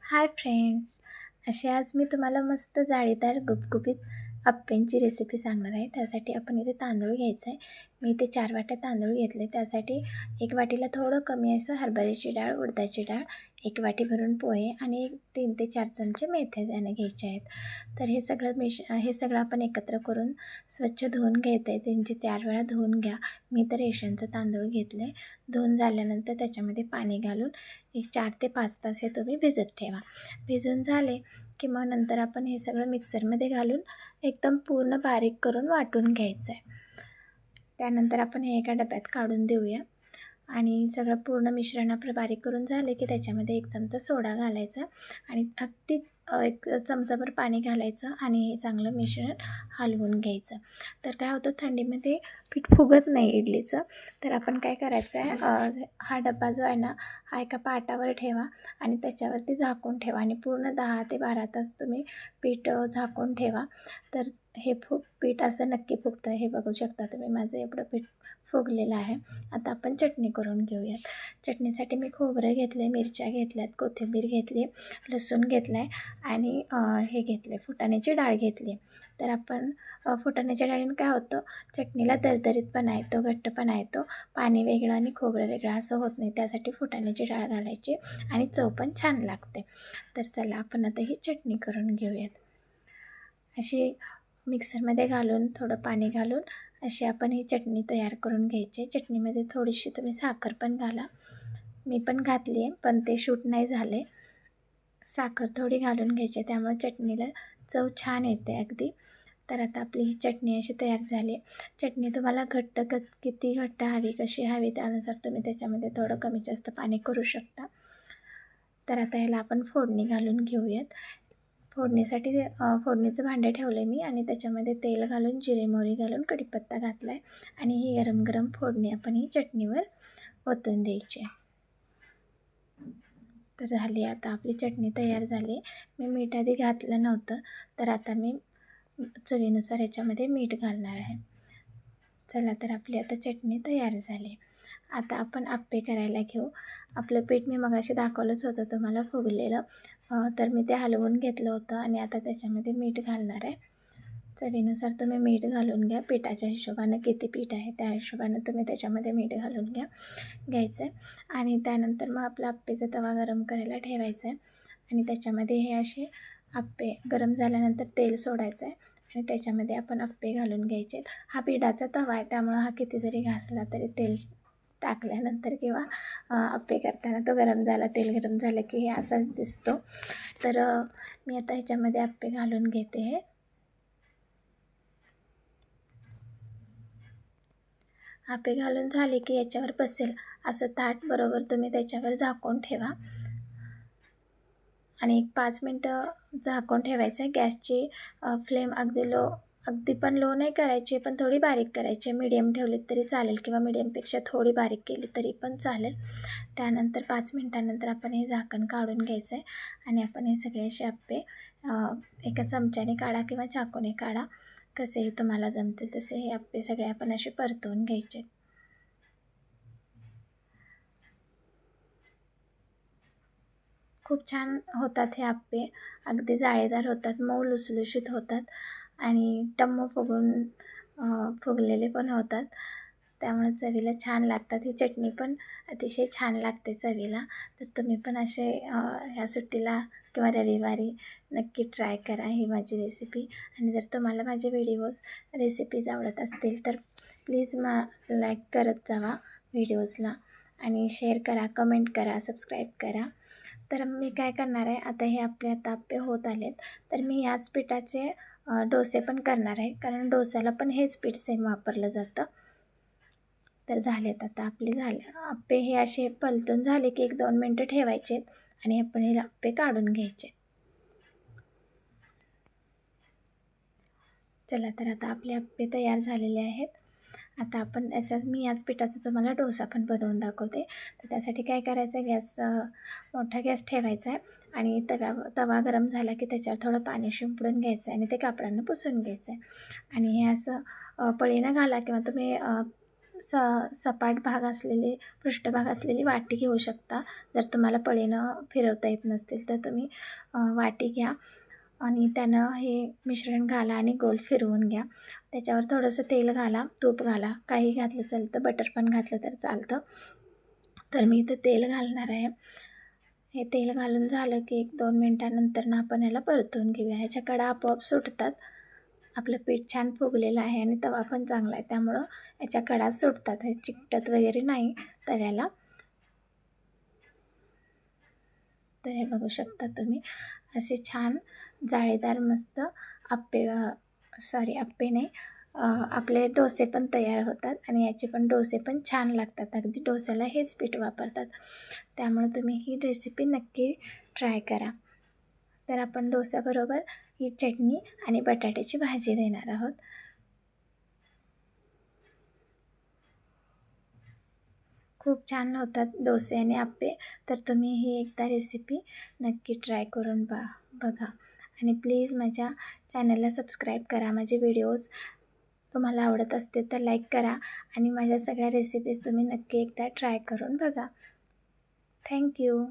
Hi friends. अशी आज मी तुम्हाला मस्त जाळीदार गुपगुपीत अप्प्यांची रेसिपी सांगणार आहे. त्यासाठी आपण इथे तांदूळ घ्यायचं आहे. मी इथे 4 वाट्या तांदूळ घेतले. त्यासाठी 1 वाटीला थोडं कमी असं हरभऱ्याची डाळ, उडदाची डाळ, 1 वाटी भरून पोहे आणि 3 ते 4 चमचे मेथीदाणे घ्यायचे आहेत. तर हे सगळं आपण एकत्र करून स्वच्छ धुवून घ्यायचं आहे. 3 ते 4 वेळा धुवून घ्या. मी तर रेशनचं तांदूळ घेतलं आहे. धुवून झाल्यानंतर त्याच्यामध्ये पाणी घालून एक 4 ते 5 तास हे तुम्ही भिजत ठेवा. भिजून झाले की मग नंतर आपण हे सगळं मिक्सरमध्ये घालून एकदम पूर्ण बारीक करून वाटून घ्यायचं आहे. त्यानंतर आपण हे एका डब्यात काढून देऊया आणि सगळं पूर्ण मिश्रण आपलं बारीक करून झाले की त्याच्यामध्ये 1 चमचा सोडा घालायचा आणि अगदी 1 चमचाभर पाणी घालायचं आणि हे चांगलं मिश्रण हलवून घ्यायचं. तर काय होतं, थंडीमध्ये पीठ फुगत नाही इडलीचं. तर आपण काय करायचं आहे, हा डबा जो आहे ना, हा एका पाटावर ठेवा आणि त्याच्यावरती झाकून ठेवा आणि पूर्ण 10 ते 12 तास तुम्ही पीठ झाकून ठेवा. तर हे पीठ असं नक्की फुगतं. हे बघू शकता तुम्ही, माझं एवढं पीठ फुगलेलं आहे. आता आपण चटणी करून घेऊयात. चटणीसाठी मी खोबरं घेतलं आहे, मिरच्या घेतल्यात, कोथिंबीर घेतली, लसूण घेतला आहे आणि हे घेतले, फुटाण्याची डाळ घेतली. तर आपण फुटाण्याच्या डाळीनं काय होतं, चटणीला दरदरीतपणा येतो, घट्टपणा येतो. पाणी वेगळं आणि खोबरं वेगळं असं होत नाही. त्यासाठी फुटाण्याची डाळ घालायची आणि चव पण छान लागते. तर चला आपण आता ही चटणी करून घेऊयात. अशी मिक्सरमध्ये घालून थोडं पाणी घालून अशी आपण ही चटणी तयार करून घ्यायची. चटणीमध्ये थोडीशी तुम्ही साखर पण घाला. मी पण घातली आहे, पण ते शूट नाही झाले. साखर थोडी घालून घ्यायची, त्यामुळे चटणीला चव छान येते अगदी. तर आता आपली ही चटणी अशी तयार झाली आहे. चटणी तुम्हाला किती घट्ट हवी, कशी हवी त्यानुसार तुम्ही त्याच्यामध्ये थोडं कमी जास्त पाणी करू शकता. तर आता ह्याला आपण फोडणी घालून घेऊयात. फोडणीसाठी फोडणीचं भांडं ठेवलं आहे मी आणि त्याच्यामध्ये तेल घालून, जिरे मोहरी घालून कढीपत्ता घातला आहे आणि ही गरम गरम फोडणी आपण ही चटणीवर ओतून द्यायची आहे. तर झाली आता आपली चटणी तयार झाली. मी मीठ आधी घातलं नव्हतं, तर आता मी चवीनुसार ह्याच्यामध्ये मीठ घालणार आहे. चला, तर आपली आता चटणी तयार झाली. आता आपण आप्पे करायला घेऊ. आपलं पीठ मी मगाशी दाखवलंच होतं तुम्हाला फुगलेलं. तर मी ते हलवून घेतलं होतं आणि आता त्याच्यामध्ये मीठ घालणार आहे. चवीनुसार तुम्ही मीठ घालून घ्या. पिठाच्या हिशोबानं किती पीठ आहे त्या हिशोबानं तुम्ही त्याच्यामध्ये मीठ घालून घ्यायचं आहे. आणि त्यानंतर मग आपला आप्पेचा तवा गरम करायला ठेवायचा आहे आणि त्याच्यामध्ये हे असे आप्पे गरम झाल्यानंतर तेल सोडायचं आहे आणि त्याच्यामध्ये आपण आप्पे घालून घ्यायचे. हा पिठाचा तवा आहे, त्यामुळं हा किती जरी घासला तरी तेल टाकल्यानंतर किंवा आप्पे करताना तो गरम झाला, तेल गरम झालं की हे असाच दिसतो. तर मी आता ह्याच्यामध्ये आप्पे घालून घेते आहे. आप्पे घालून झाले की याच्यावर बसेल असं ताट बरोबर तुम्ही त्याच्यावर झाकून ठेवा आणि 5 मिनटं झाकून ठेवायचं आहे. गॅसची फ्लेम अगदी पण लो नाही करायची, पण थोडी बारीक करायची. मीडियम ठेवली तरी चालेल किंवा मीडियमपेक्षा थोडी बारीक केली तरी पण चालेल. त्यानंतर 5 मिनटानंतर आपण हे झाकण काढून घ्यायचं आहे आणि आपण हे सगळे असे आप्पे एका चमच्याने काढा किंवा चाकूने काढा, कसेही तुम्हाला जमतील तसे हे आप्पे सगळे आपण असे परतवून घ्यायचे. खूप छान होतात हे आप्पे, अगदी जाळीदार होतात, मऊ लुसलुशीत होतात आणि टम्म फुगलेले पण होतात. त्यामुळे चवीला छान लागतात. ही चटणी पण अतिशय छान लागते चवीला. तर तुम्ही पण असे ह्या सुट्टीला किंवा रविवारी नक्की ट्राय करा ही माझी रेसिपी. आणि जर तुम्हाला माझे रेसिपीज आवडत असतील तर प्लीज लाईक करत जावा व्हिडिओजला आणि शेअर करा, कमेंट करा, सबस्क्राईब करा. तर मी काय करणार आहे, आता हे आपले आप्पे होत आलेत, तर मी याच पिठाचे डोसे पण करणार आहे, कारण डोस्याला पण हेच पीठ सेम वापरलं जातं. तर झालेत आता आप्पे हे असे पलटून झाले की 1-2 मिनटं ठेवायचे आणि आपण हे आप्पे काढून घ्यायचे. चला, तर आता आपले आप्पे तयार झालेले आहेत. आता आपण मी याच पिठाचा तुम्हाला डोसा पण बनवून दाखवते. तर त्यासाठी काय करायचं आहे, मोठा गॅस ठेवायचा आहे आणि तवा गरम झाला की त्याच्यावर थोडं पाणी शिंपडून घ्यायचं आहे आणि ते कापडानं पुसून घ्यायचं आहे. आणि हे असं पळीनं घाला किंवा तुम्ही सपाट भाग असलेले पृष्ठभाग असलेली वाटी घेऊ शकता. जर तुम्हाला पळीनं फिरवता येत नसतील तर तुम्ही वाटी घ्या आणि त्यानं हे मिश्रण घाला आणि गोल फिरवून घ्या. त्याच्यावर थोडंसं तेल घाला, तूप घाला, काही घातलं चालतं, बटर पण घातलं तर चालतं. तर मी इथं तेल घालणार आहे. हे तेल घालून झालं की 1-2 मिनटानंतर आपण याला परतून घेऊया. ह्याच्या कडा आपोआप सुटतात. आपलं पीठ छान फुगलेलं आहे आणि तवा पण चांगला आहे, त्यामुळं याच्या कडा सुटतात. हे चिकटत वगैरे नाही तव्याला. तर हे बघू शकता तुम्ही, असे छान जाळीदार मस्त आप्पे नाही, आपले डोसे पण तयार होतात आणि याचे पण डोसे पण छान लागतात. अगदी डोस्याला हेच पीठ वापरतात. त्यामुळे तुम्ही ही रेसिपी नक्की ट्राय करा. तर आपण डोस्याबरोबर ही चटणी आणि बटाट्याची भाजी देणार आहोत. खूप छान होतात डोसे आणि आप्पे. तर तुम्ही ही एकदा रेसिपी नक्की ट्राय करून बघा आणि प्लीज माझ्या चॅनलला सबस्क्राईब करा. माझे व्हिडिओज तुम्हाला आवडत असतील तर लाईक करा आणि माझ्या सगळ्या रेसिपीज तुम्ही नक्की एकदा ट्राय करून बघा. थँक्यू.